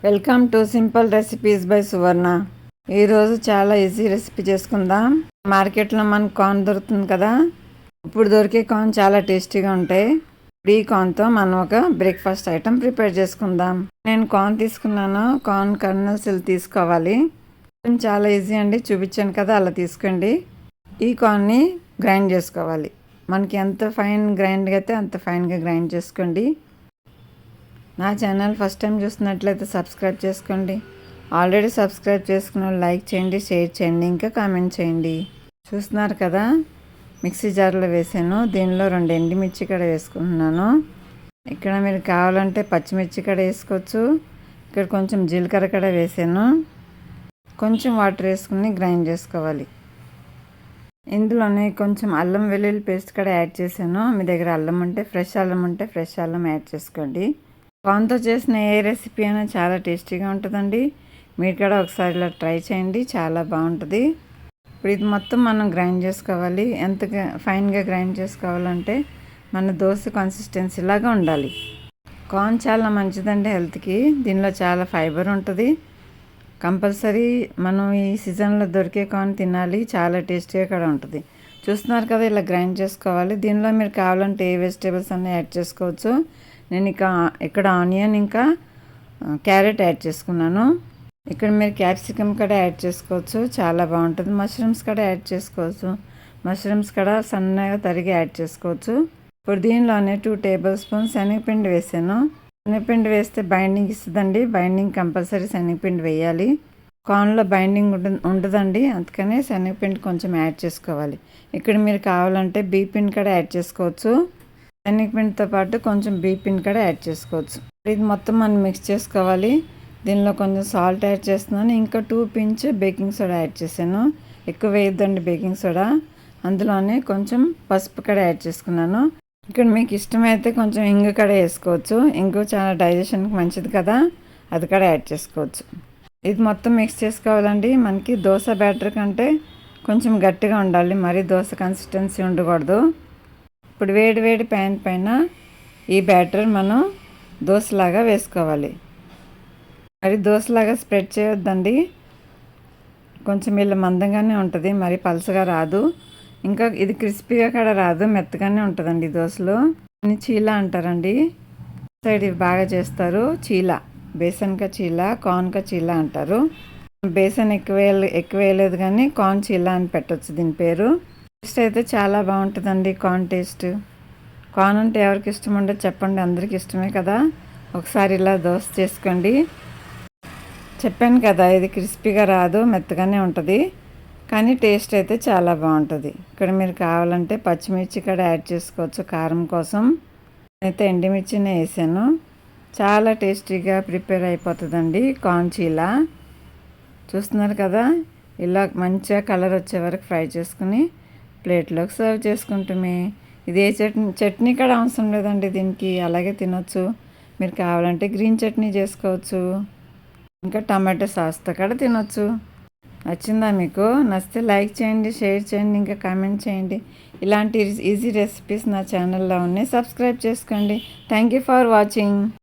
Welcome to simple recipes by Suvarna. ఈరోజు చాలా easy recipe చేసుకుందాం. మార్కెట్లో మనకు కార్న్ దొరుకుతుంది కదా, ఇప్పుడు దొరికే కార్న్ చాలా టేస్టీగా ఉంటాయి. ఈ కార్న్తో మనం ఒక బ్రేక్ఫాస్ట్ ఐటెం ప్రిపేర్ చేసుకుందాం. నేను కార్న్ తీసుకున్నాను. కార్న్ కర్నల్స్ తీసుకోవాలి. చాలా ఈజీ అండి, చూపించాను కదా, అలా తీసుకోండి. ఈ కార్న్ని గ్రైండ్ చేసుకోవాలి. మనకి ఎంత ఫైన్ గ్రైండ్గా అయితే అంత ఫైన్గా గ్రైండ్ చేసుకోండి. నా ఛానల్ ఫస్ట్ టైం చూస్తున్నట్లయితే సబ్స్క్రైబ్ చేసుకోండి. ఆల్రెడీ సబ్స్క్రైబ్ చేసుకున్న లైక్ చేయండి, షేర్ చేయండి, ఇంకా కామెంట్ చేయండి. చూస్తున్నారు కదా, మిక్సీ జార్లో వేసాను. దీనిలో 2 ఎండుమిర్చి కూడా వేసుకుంటున్నాను. ఇక్కడ మీరు కావాలంటే పచ్చిమిర్చి కూడా వేసుకోవచ్చు. ఇక్కడ కొంచెం జీలకర్ర కూడా వేసాను. కొంచెం వాటర్ వేసుకుని గ్రైండ్ చేసుకోవాలి. ఇందులోనే కొంచెం అల్లం వెల్లుల్లి పేస్ట్ కూడా యాడ్ చేశాను. మీ దగ్గర అల్లం ఉంటే ఫ్రెష్ అల్లం ఉంటే ఫ్రెష్ అల్లం యాడ్ చేసుకోండి. కార్న్తో చేసిన ఏ రెసిపీ అయినా చాలా టేస్టీగా ఉంటుందండి. మీరు కూడా ఒకసారి ఇలా ట్రై చేయండి, చాలా బాగుంటుంది. ఇప్పుడు ఇది మొత్తం మనం గ్రైండ్ చేసుకోవాలి. ఎంత ఫైన్గా గ్రైండ్ చేసుకోవాలంటే మన దోశ కన్సిస్టెన్సీ లాగా ఉండాలి. కార్న్ చాలా మంచిదండి హెల్త్కి. దీనిలో చాలా ఫైబర్ ఉంటుంది. కంపల్సరీ మనం ఈ సీజన్లో దొరికే కార్న్ తినాలి. చాలా టేస్టీగా కూడా ఉంటుంది. చూస్తున్నారు కదా, ఇలా గ్రైండ్ చేసుకోవాలి. దీనిలో మీరు కావాలంటే ఏ వెజిటేబుల్స్ అన్నీ యాడ్ చేసుకోవచ్చు. నేను ఇక్కడ ఆనియన్ ఇంకా క్యారెట్ యాడ్ చేసుకున్నాను. ఇక్కడ మీరు క్యాప్సికమ్ కూడా యాడ్ చేసుకోవచ్చు, చాలా బాగుంటుంది. మష్రూమ్స్ కూడా యాడ్ చేసుకోవచ్చు. మష్రూమ్స్ కూడా సన్నగా తరిగి యాడ్ చేసుకోవచ్చు. ఇప్పుడు దీనిలోనే 2 టేబుల్ స్పూన్స్ శనగపిండి వేసాను. శనగపిండి వేస్తే బైండింగ్ ఇస్తుందండి. బైండింగ్ కంపల్సరీ శనగపిండి వేయాలి. కార్న్లో బైండింగ్ ఉండదండి, అందుకనే శనగపిండి కొంచెం యాడ్ చేసుకోవాలి. ఇక్కడ మీరు కావాలంటే బియ్యపిండి కూడా యాడ్ చేసుకోవచ్చు. శనగపిండితో పాటు కొంచెం బియ్యపిండి కూడా యాడ్ చేసుకోవచ్చు. ఇది మొత్తం మనం మిక్స్ చేసుకోవాలి. దీనిలో కొంచెం సాల్ట్ యాడ్ చేస్తున్నాను. ఇంకా 2 పించ్ బేకింగ్ సోడా యాడ్ చేశాను. ఎక్కువ వేయొద్దండి బేకింగ్ సోడా. అందులోనే కొంచెం పసుపు కూడా యాడ్ చేసుకున్నాను. ఇక్కడ మీకు ఇష్టమైతే కొంచెం ఇంగు కూడా వేసుకోవచ్చు. ఇంగు చాలా డైజెషన్కి మంచిది కదా, అది కూడా యాడ్ చేసుకోవచ్చు. ఇది మొత్తం మిక్స్ చేసుకోవాలండి. మనకి దోశ బ్యాటర్ కంటే కొంచెం గట్టిగా ఉండాలి, మరీ దోశ కన్సిస్టెన్సీ ఉండకూడదు. ఇప్పుడు వేడి ప్యాన్ పైన ఈ బ్యాటర్ మనం దోశలాగా వేసుకోవాలి. మరి దోశలాగా స్ప్రెడ్ చేయొద్దండి, కొంచెం ఇలా మందంగానే ఉంటుంది, మరి పలసగా రాదు. ఇంకా ఇది క్రిస్పీగా కూడా రాదు, మెత్తగానే ఉంటుందండి ఈ దోశలు. చీలా అంటారండి, సైడ్ ఇవి బాగా చేస్తారు. చీలా, బేసన్కా చీలా, కార్న్కా చీలా అంటారు. బేసన్ ఎక్కువ వేయలేదు కానీ కార్న్ చీలా అని పెట్టవచ్చు దీని పేరు. టేస్ట్ అయితే చాలా బాగుంటుందండి కార్న్ టేస్ట్. కార్న్ అంటే ఎవరికి ఇష్టం ఉండదు చెప్పండి, అందరికి ఇష్టమే కదా. ఒకసారి ఇలా దోశ చేసుకోండి. చెప్పాను కదా, ఇది క్రిస్పీగా రాదు, మెత్తగానే ఉంటుంది, కానీ టేస్ట్ అయితే చాలా బాగుంటుంది. ఇక్కడ మీరు కావాలంటే పచ్చిమిర్చి కూడా యాడ్ చేసుకోవచ్చు కారం కోసం. అయితే ఎండుమిర్చినే వేసాను. చాలా టేస్టీగా ప్రిపేర్ అయిపోతుందండి కార్న్ చీలా. చూస్తున్నారు కదా, ఇలా మంచిగా కలర్ వచ్చే వరకు ఫ్రై చేసుకుని ప్లేట్లోకి సర్వ్ చేసుకుంటామే. ఇది ఏ చట్నీ కూడా అవసరం లేదండి దీనికి, అలాగే తినొచ్చు. మీరు కావాలంటే గ్రీన్ చట్నీ చేసుకోవచ్చు, ఇంకా టమాటో సాస్తో కూడా తినొచ్చు. నచ్చిందా మీకు? నచ్చితే లైక్ చేయండి, షేర్ చేయండి, ఇంకా కామెంట్ చేయండి. ఇలాంటి ఈజీ రెసిపీస్ నా ఛానల్లో ఉన్నాయి, సబ్స్క్రైబ్ చేసుకోండి. Thank you for watching.